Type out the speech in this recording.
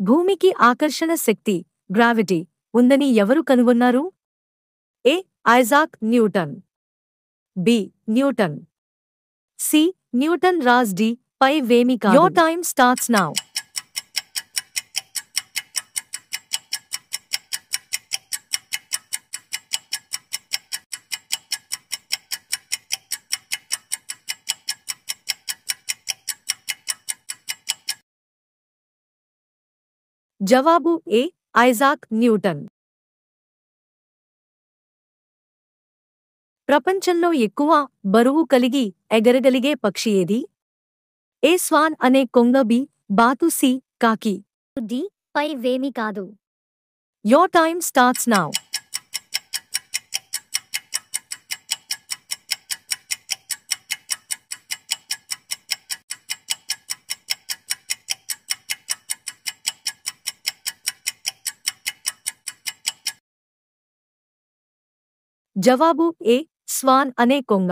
భూమికి ఆకర్షణ శక్తి గ్రావిటీ ఉందని ఎవరు కనుగొన్నారు? A. Isaac Newton. B. Newton. C. Newton రాస్ డి. పై వేమి కాదు. Your time starts now. జవాబు ఏ. Isaac Newton. ప్రపంచంలో ఎక్కువ బరువు కలిగి ఎగరగలిగే పక్షి ఏది? ఏ. స్వాన్ అనే కొంగ. బి. బాతు. సి. కాకి. డి. పై వేమి కాదు. Your time starts now. జవాబు ఏ. స్వాన్ అనే కొంగ.